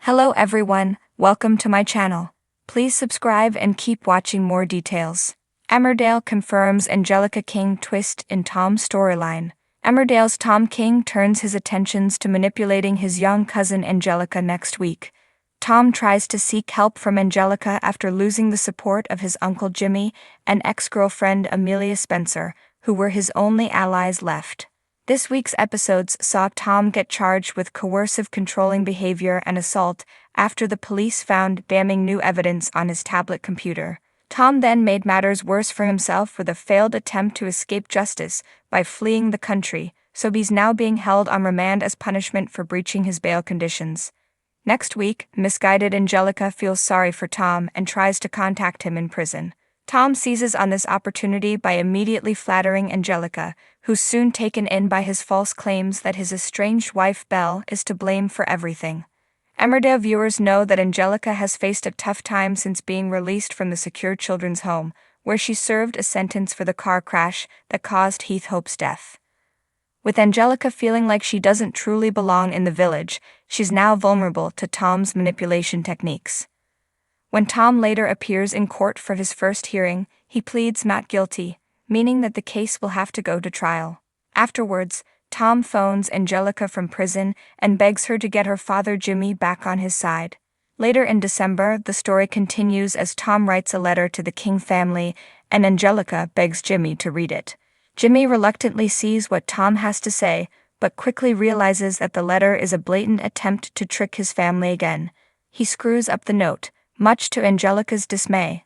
Hello everyone, welcome to my channel. Please subscribe and keep watching more details. Emmerdale confirms Angelica King twist in Tom's storyline. Emmerdale's Tom King turns his attentions to manipulating his young cousin Angelica next week. Tom tries to seek help from Angelica after losing the support of his uncle Jimmy and ex-girlfriend Amelia Spencer, who were his only allies left. This week's episodes saw Tom get charged with coercive controlling behavior and assault after the police found damning new evidence on his tablet computer. Tom then made matters worse for himself with a failed attempt to escape justice by fleeing the country, so he's now being held on remand as punishment for breaching his bail conditions. Next week, misguided Angelica feels sorry for Tom and tries to contact him in prison. Tom seizes on this opportunity by immediately flattering Angelica, who's soon taken in by his false claims that his estranged wife Belle is to blame for everything. Emmerdale viewers know that Angelica has faced a tough time since being released from the secure children's home, where she served a sentence for the car crash that caused Heath Hope's death. With Angelica feeling like she doesn't truly belong in the village, she's now vulnerable to Tom's manipulation techniques. When Tom later appears in court for his first hearing, he pleads not guilty, meaning that the case will have to go to trial. Afterwards, Tom phones Angelica from prison and begs her to get her father Jimmy back on his side. Later in December, the story continues as Tom writes a letter to the King family and Angelica begs Jimmy to read it. Jimmy reluctantly sees what Tom has to say, but quickly realizes that the letter is a blatant attempt to trick his family again. He screws up the note, much to Angelica's dismay.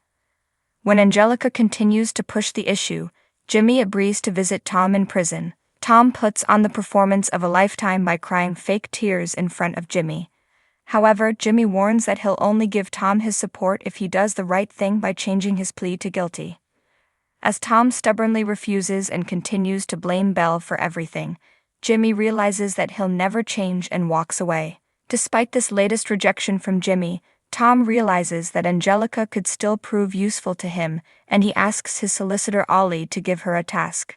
When Angelica continues to push the issue, Jimmy agrees to visit Tom in prison. Tom puts on the performance of a lifetime by crying fake tears in front of Jimmy. However, Jimmy warns that he'll only give Tom his support if he does the right thing by changing his plea to guilty. As Tom stubbornly refuses and continues to blame Belle for everything, Jimmy realizes that he'll never change and walks away. Despite this latest rejection from Jimmy, Tom realizes that Angelica could still prove useful to him, and he asks his solicitor Ollie to give her a task.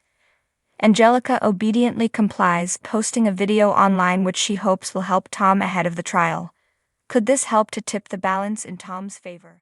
Angelica obediently complies, posting a video online which she hopes will help Tom ahead of the trial. Could this help to tip the balance in Tom's favor?